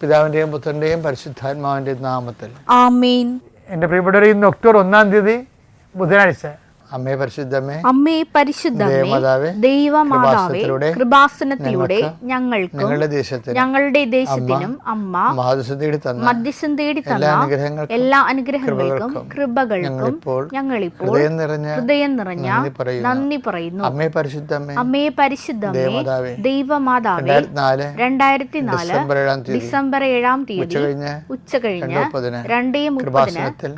പിതാവിൻ്റെയും പുത്രൻ്റെയും പരിശുദ്ധാത്മാവിൻ്റെയും നാമത്തിൽ ആമേൻ. എൻ്റെ പ്രിയപ്പെട്ടവരെ, ഇന്ന് ഒക്ടോബർ 1 തീയതി ബുധനാഴ്ച. അമ്മേ പരിശുദ്ധമേ, അമ്മേ പരിശുദ്ധമേ, ദൈവമാതാവേ, കൃപാസനത്തിലൂടെ ഞങ്ങളുടെ ദേശത്തിനും അമ്മ മധ്യസ്ഥം തേടി തന്ന എല്ലാ അനുഗ്രഹങ്ങൾക്കും കൃപകൾക്കും ഞങ്ങളിപ്പോൾ ഹൃദയം നിറഞ്ഞ നന്ദി പറയുന്നു. അമ്മേ പരിശുദ്ധമേ, അമ്മേ പരിശുദ്ധമേ, ദൈവമാതാവേ, 2004 ഡിസംബർ 7 തീയതി ഉച്ചകഴിഞ്ഞ് 2:30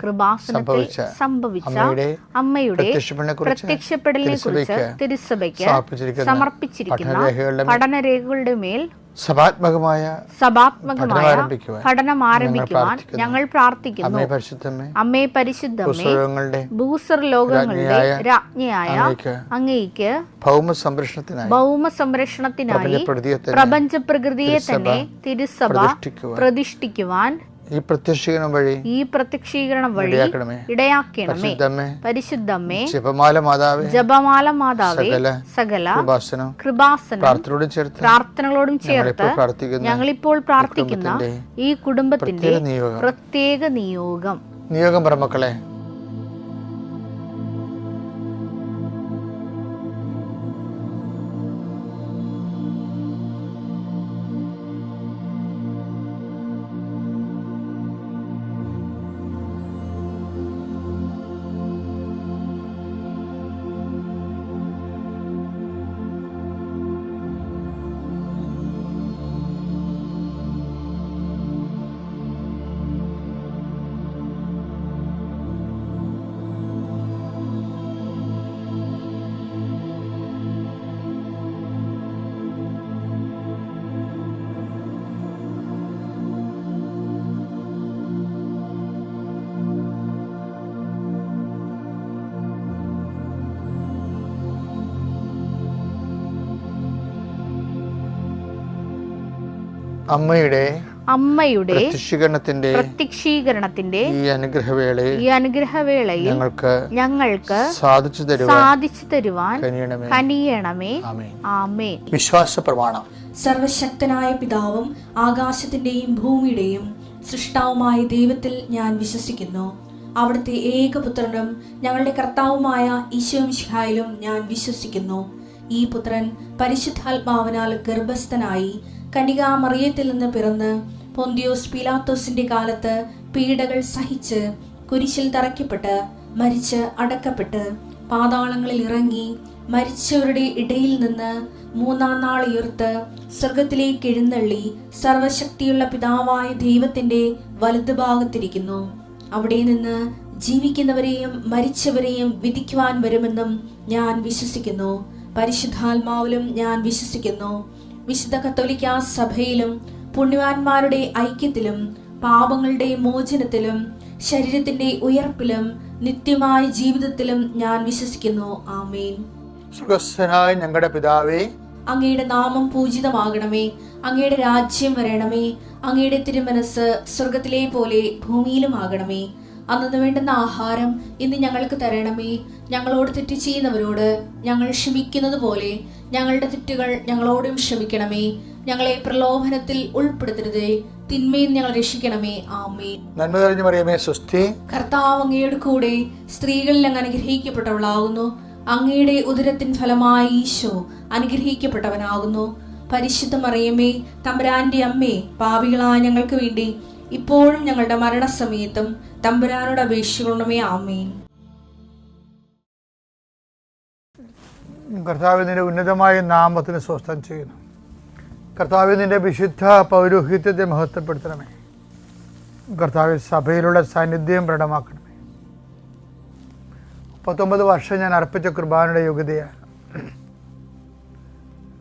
കൃപാസനത്തിൽ സംഭവിച്ച അമ്മയുടെ പ്രത്യക്ഷപ്പെടലിനെ കുറിച്ച് തിരുസഭയ്ക്ക് സമർപ്പിച്ചിരിക്കുന്ന പഠനരേഖകളുടെ മേൽ സഭാത്മകമായ പഠനം ആരംഭിക്കുവാൻ ഞങ്ങൾ പ്രാർത്ഥിക്കുന്നു. അമ്മേ പരിശുദ്ധമേ, ഭൂസ്വർലോകങ്ങളുടെ രാജ്ഞിയായ അങ്ങേയ്ക്ക് ഭൗമ സംരക്ഷണത്തിനായി പ്രപഞ്ച പ്രകൃതിയെ തന്നെ തിരുസഭ പ്രതിഷ്ഠിക്കുവാൻ ഈ പ്രത്യക്ഷീകരണം വഴി ഇടയാക്കണമേ. പരിശുദ്ധമേ, ജപമാല മാതാവേ, സകല കൃപാസനം പ്രാർത്ഥനകളോടും ചേർത്ത് ഞങ്ങളിപ്പോൾ പ്രാർത്ഥിക്കുന്ന ഈ കുടുംബത്തിന്റെ പ്രത്യേക നിയോഗം പറമക്കളെ. അമ്മയുടെ പ്രത്യക്ഷീകരണത്തിന്റെ ഈ അനുഗ്രഹവേളയിൽ ഞങ്ങൾക്ക് സാധിച്ചു തരുവാൻ കനിയണമേ. ആമേൻ. വിശ്വാസ പ്രമാണം. സർവശക്തനായ പിതാവും ആകാശത്തിന്റെയും ഭൂമിയുടെയും സൃഷ്ടാവുമായ ദൈവത്തിൽ ഞാൻ വിശ്വസിക്കുന്നു. അവിടുത്തെ ഏകപുത്രനും ഞങ്ങളുടെ കർത്താവുമായ ഈശോ മിശിഹായിലും ഞാൻ വിശ്വസിക്കുന്നു. ഈ പുത്രൻ പരിശുദ്ധാത്മാവിനാൽ ഗർഭസ്ഥനായി കന്യകാമറിയത്തിൽ നിന്ന് പിറന്ന് പൊന്തിയോസ് പീലാത്തോസിന്റെ കാലത്ത് പീഡകൾ സഹിച്ച് കുരിശിൽ തറയ്ക്കപ്പെട്ട് മരിച്ച് അടക്കപ്പെട്ട് പാതാളങ്ങളിൽ ഇറങ്ങി മരിച്ചവരുടെ ഇടയിൽ നിന്ന് 3-ാം നാൾ ഉയർത്ത് സ്വർഗത്തിലേക്ക് എഴുന്നള്ളി സർവശക്തിയുള്ള പിതാവായ ദൈവത്തിന്റെ വലതുഭാഗത്തിരിക്കുന്നു. അവിടെ നിന്ന് ജീവിക്കുന്നവരെയും മരിച്ചവരെയും വിധിക്കുവാൻ വരുമെന്നും ഞാൻ വിശ്വസിക്കുന്നു. പരിശുദ്ധാത്മാവിലും ഞാൻ വിശ്വസിക്കുന്നു. വിശുദ്ധ കത്തോലിക്കാ സഭയിലും പുണ്യവാന്മാരുടെ ഐക്യത്തിലും പാപങ്ങളുടെ മോചനത്തിലും ശരീരത്തിന്റെ ഉയർപ്പിലും നിത്യമായ ജീവിതത്തിലും ഞാൻ വിശ്വസിക്കുന്നു. ആമേൻ. സ്വർഗ്ഗസ്ഥനായ ഞങ്ങളുടെ പിതാവേ, അങ്ങയുടെ നാമം പൂജിതമാകണമേ. അങ്ങയുടെ രാജ്യം വരണമേ. അങ്ങയുടെ തിരുമനസ് സ്വർഗത്തിലെ പോലെ ഭൂമിയിലും ആകണമേ. അന്നു വേണ്ടുന്ന ആഹാരം ഇന്ന് ഞങ്ങൾക്ക് തരണമേ. ഞങ്ങളോട് തെറ്റ് ചെയ്യുന്നവരോട് ഞങ്ങൾ ക്ഷമിക്കുന്നത് പോലെ ഞങ്ങളുടെ തെറ്റുകൾ ഞങ്ങളോടും ക്ഷമിക്കണമേ. ഞങ്ങളെ പ്രലോഭനത്തിൽ ഉൾപ്പെടുത്തരുതേ, തിന്മയിൽ ഞങ്ങൾ രക്ഷിക്കണമേ. ആമേൻ. നന്മ നിറഞ്ഞ മറിയമേ, സ്വസ്തി. കർത്താവ് അങ്ങയുടെ കൂടെ സ്ത്രീകളിൽ അങ്ങ് അനുഗ്രഹിക്കപ്പെട്ടവളാകുന്നു. അങ്ങയുടെ ഉദരത്തിൻ ഫലമായി ഈശോ അനുഗ്രഹിക്കപ്പെട്ടവനാകുന്നു. പരിശുദ്ധ മറിയമേ, തമ്പുരാന്റെ അമ്മേ, പാപികളായ ഞങ്ങൾക്ക് വേണ്ടി ഇപ്പോഴും ഞങ്ങളുടെ മരണസമയത്തും തമ്പുരാനോട് അപേക്ഷിക്കണമേ. ആമേൻ. കർത്താവ് നിന്റെ ഉന്നതമായ നാമത്തിന് സ്വസ്ഥം ചെയ്യുന്നു. കർത്താവ് നിന്റെ വിശുദ്ധ പൗരോഹിത്യത്തെ മഹത്വപ്പെടുത്തണമേ. കർത്താവ് സഭയിലുള്ള സാന്നിധ്യം പ്രകടമാക്കണമേ. 19 വർഷം ഞാൻ അർപ്പിച്ച കൃപാനയുടെ യോഗ്യതയാണ്.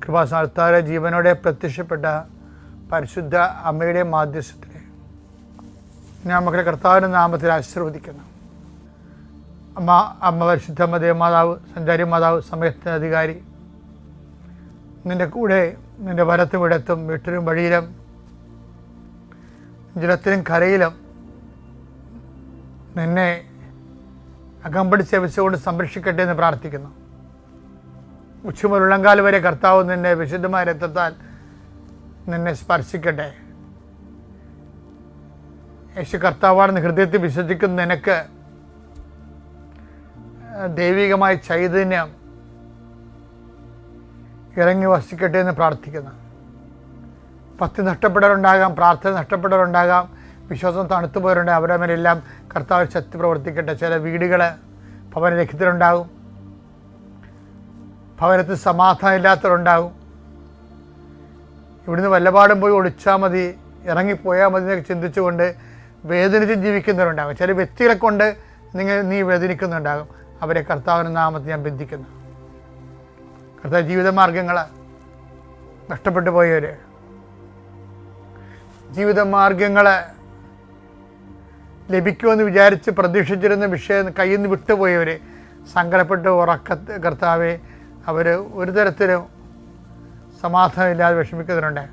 കൃപാസ്ഥാനത്താരെ ജീവനോടെ പ്രത്യക്ഷപ്പെട്ട പരിശുദ്ധ അമ്മയുടെ മാധ്യസ്ഥത്തിലെ ഞാൻ മക്കളെ കർത്താവിൻ്റെ നാമത്തിൽ ആശീർവദിക്കുന്നു. അമ്മ പരിശുദ്ധ ദേവമാതാവ്, സഞ്ചാരി മാതാവ്, സമയത്തിന് അധികാരി, നിൻ്റെ കൂടെ നിൻ്റെ വലത്തും ഇടത്തും വീട്ടിലും വഴിയിലും ജലത്തിലും കരയിലും നിന്നെ അകമ്പടി സേവിച്ചുകൊണ്ട് സംരക്ഷിക്കട്ടെ എന്ന് പ്രാർത്ഥിക്കുന്നു. ഉച്ചമുതൽ ഉള്ളങ്കാൽ വരെ കർത്താവ് നിന്നെ വിശുദ്ധമായ രക്തത്താൽ നിന്നെ സ്പർശിക്കട്ടെ. യേശു കർത്താവാണെന്ന് ഹൃദയത്തിൽ വിശ്വസിക്കുന്ന നിനക്ക് ദൈവികമായ ചൈതന്യം ഇറങ്ങി വസിക്കട്ടെ എന്ന് പ്രാർത്ഥിക്കുന്നു. ഭക്തി നഷ്ടപ്പെട്ടവരുണ്ടാകാം, പ്രാർത്ഥന നഷ്ടപ്പെട്ടവരുണ്ടാകാം, വിശ്വാസം തണുത്തു പോയവരുണ്ടാകും. അവരുടെ മേലെല്ലാം കർത്താവ് ശക്തി പ്രവർത്തിക്കട്ടെ. ചില വീടുകൾ ഭവനരഹിതരുണ്ടാകും, ഭവനത്തിൽ സമാധാനം ഇല്ലാത്തവരുണ്ടാകും. ഇവിടുന്ന് വല്ലപാടും പോയി ഒളിച്ചാൽ മതി, ഇറങ്ങിപ്പോയാൽ മതി എന്നൊക്കെ ചിന്തിച്ചുകൊണ്ട് വേദനിച്ച് ജീവിക്കുന്നവരുണ്ടാകും. ചില വ്യക്തികളെ കൊണ്ട് നീ വേദനിക്കുന്നുണ്ടാകും. അവരെ കർത്താവിൻ്റെ നാമത്തിൽ ഞാൻ ബന്ധിക്കുന്നു. കർത്താവ് ജീവിതമാർഗങ്ങൾ നഷ്ടപ്പെട്ടു പോയവർ, ജീവിതമാർഗങ്ങൾ ലഭിക്കുമെന്ന് വിചാരിച്ച് പ്രതീക്ഷിച്ചിരുന്ന വിഷയം കയ്യിൽ നിന്ന് വിട്ടുപോയവർ, സങ്കടപ്പെട്ട് കർത്താവെ അവർ ഒരു തരത്തിലും സമാധാനമില്ലാതെ വിഷമിക്കുന്നുണ്ട്.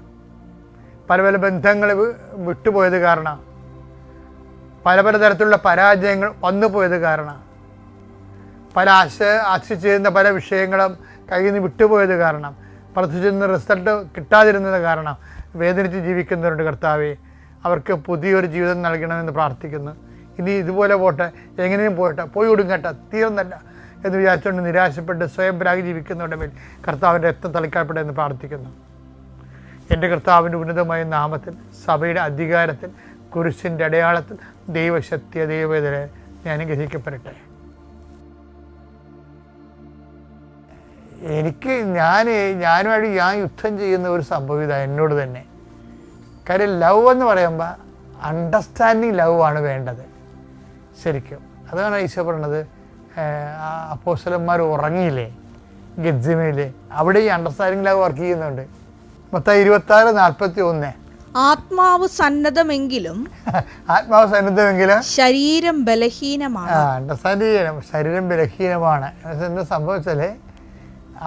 പല പല ബന്ധങ്ങൾ വിട്ടുപോയത് കാരണം, പല പല തരത്തിലുള്ള പരാജയങ്ങൾ വന്നുപോയത് കാരണം, പല ആശിച്ചിരുന്ന പല വിഷയങ്ങളും കയ്യിൽ നിന്ന് വിട്ടുപോയത് കാരണം, പ്രതീക്ഷിച്ചിരുന്ന റിസൾട്ട് കിട്ടാതിരുന്നത് കാരണം വേദനിച്ച് ജീവിക്കുന്നവരുണ്ട്. കർത്താവെ അവർക്ക് പുതിയൊരു ജീവിതം നൽകണമെന്ന് പ്രാർത്ഥിക്കുന്നു. ഇനി ഇതുപോലെ പോട്ടെ, എങ്ങനെയും പോട്ടെ, പോയി ഒടുങ്ങട്ടെ, തീർന്നല്ല എന്ന് വിചാരിച്ചുകൊണ്ട് നിരാശപ്പെട്ട് സ്വയം പരാഗി ജീവിക്കുന്നവരുടെ മേൽ കർത്താവിൻ്റെ രക്തം തളിക്കപ്പെടെ എന്ന് പ്രാർത്ഥിക്കുന്നു. എൻ്റെ കർത്താവിൻ്റെ ഉന്നതമായ നാമത്തിൽ, സഭയുടെ അധികാരത്തിൽ, കുരിശിൻ്റെ അടയാളത്തിൽ, ദൈവശക്തിയ ദൈവവേദന ഞാൻ അനുഗ്രഹിക്കപ്പെടട്ടെ. ഞാനുമായിട്ട് ഞാൻ യുദ്ധം ചെയ്യുന്ന ഒരു സംഭവം ഇതാണ് എന്നോട് തന്നെ. കാര്യം ലവ് എന്ന് പറയുമ്പോൾ അണ്ടർസ്റ്റാൻഡിങ് ലവ് ആണ് വേണ്ടത് ശരിക്കും. അതാണ് ഈശോ പറഞ്ഞത്, അപ്പോസ്തലന്മാർ ഉറങ്ങിയില്ലേ ഗെത്സമേനിൽ, അവിടെ ഈ അണ്ടർസ്റ്റാൻഡിങ് ലവ് വർക്ക് ചെയ്യുന്നുണ്ട്. മത്തായി 26:41. ആത്മാവ് സന്നദ്ധമെങ്കിലും ശരീരം ബലഹീനമാണ്. അണ്ടർസ്റ്റാൻഡ് ചെയ്യണം, ശരീരം ബലഹീനമാണ്. എന്താ സംഭവിച്ചാൽ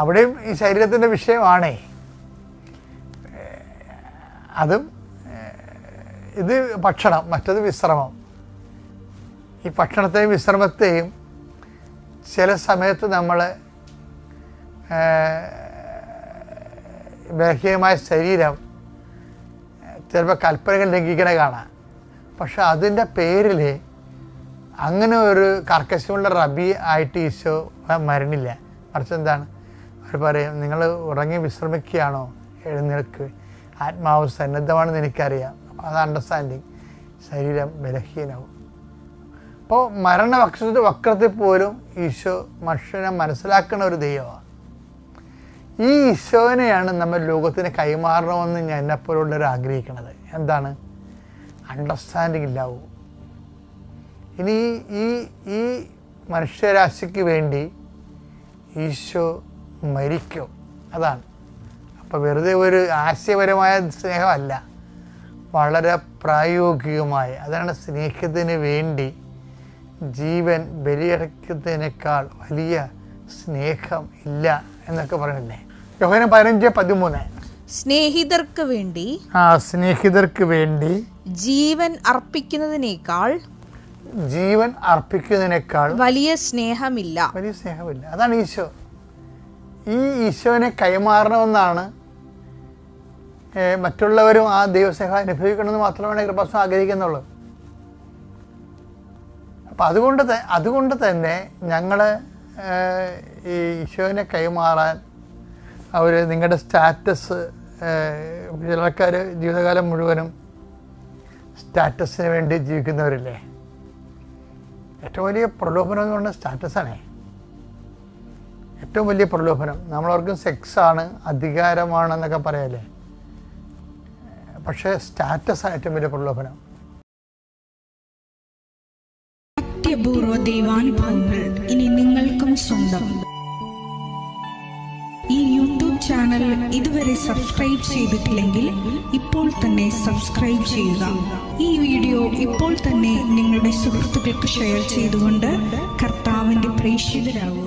അവിടെയും ഈ ശരീരത്തിൻ്റെ വിഷയമാണേ. അതും ഇത് ഭക്ഷണം, മറ്റത് വിശ്രമം. ഈ ഭക്ഷണത്തെയും വിശ്രമത്തെയും ചില സമയത്ത് നമ്മൾ ബലഹീനമായ ശരീരം ചിലപ്പോൾ കൽപ്പനകൾ ലംഘിക്കണ കാണാം. പക്ഷെ അതിൻ്റെ പേരിൽ അങ്ങനെ ഒരു കർക്കശമുള്ള റബി ആയിട്ട് ഈശോ മരണില്ല. മറിച്ച് എന്താണ് അവർ പറയും, നിങ്ങൾ ഉറങ്ങി വിശ്രമിക്കുകയാണോ, എഴുന്നേൽക്ക്, ആത്മാവ് സന്നദ്ധമാണെന്ന് എനിക്കറിയാം. അത് അണ്ടർസ്റ്റാൻഡിങ്, ശരീരം ബലഹീനവും. അപ്പോൾ വക്രത്തിൽ പോലും ഈശോ മനുഷ്യനെ മനസ്സിലാക്കുന്ന ഒരു ദൈവമാണ്. ഈ ഈശോനെയാണ് നമ്മൾ ലോകത്തിന് കൈമാറണമെന്ന് ഞാൻ എന്നെപ്പോലുള്ളവർ ആഗ്രഹിക്കുന്നത്. എന്താണ്? അണ്ടർസ്റ്റാൻഡിങ് ഇല്ലാവൂ. ഇനി ഈ മനുഷ്യരാശിക്ക് വേണ്ടി ഈശോ മരിക്കും. അതാണ്. അപ്പോൾ വെറുതെ ഒരു ആശയപരമായ സ്നേഹമല്ല, വളരെ പ്രായോഗികമായ. അതാണ് സ്നേഹത്തിന് വേണ്ടി ജീവൻ ബലിയടക്കുന്നതിനേക്കാൾ വലിയ സ്നേഹം ഇല്ല എന്നൊക്കെ പറയണില്ലേ. യോഹന്നാൻ 15:13. സ്നേഹിതർക്ക് വേണ്ടി ജീവൻ അർപ്പിക്കുന്നതിനേക്കാൾ വലിയ സ്നേഹമില്ല. അതാണ് ഈശോ. ഈ ഈശോനെ കൈമാറണമെന്നാണ് മറ്റുള്ളവരും ആ ദൈവസ്നേഹം അനുഭവിക്കണമെന്ന് മാത്രമാണ് കൃപാസനം ആഗ്രഹിക്കുന്നുള്ളൂ. അപ്പം അതുകൊണ്ട് തന്നെ ഞങ്ങൾ ഈ ഈശോനെ കൈമാറാൻ നിങ്ങളുടെ സ്റ്റാറ്റസ്, ചിലക്കാർ ജീവിതകാലം മുഴുവനും സ്റ്റാറ്റസിന് വേണ്ടി ജീവിക്കുന്നവരില്ലേ. ഏറ്റവും വലിയ പ്രലോഭനം എന്ന് പറഞ്ഞാൽ സ്റ്റാറ്റസാണേ. ഏറ്റവും വലിയ പ്രലോഭനം. നമ്മളവർക്കും സെക്സാണ്, അധികാരമാണെന്നൊക്കെ പറയല്ലേ. പക്ഷേ സ്റ്റാറ്റസാണ് ഏറ്റവും വലിയ പ്രലോഭനം. അത്യപൂർവ ദൈവാനുഭവങ്ങൾ ഇനി നിങ്ങൾക്കും സ്വന്തം. ഈ യൂട്യൂബ് ചാനൽ ഇതുവരെ സബ്സ്ക്രൈബ് ചെയ്തിട്ടില്ലെങ്കിൽ ഇപ്പോൾ തന്നെ സബ്സ്ക്രൈബ് ചെയ്യുക. ഈ വീഡിയോ ഇപ്പോൾ തന്നെ നിങ്ങളുടെ സുഹൃത്തുക്കൾക്ക് ഷെയർ ചെയ്തുകൊണ്ട് കർത്താവിന്റെ പ്രേക്ഷിതരാകുക.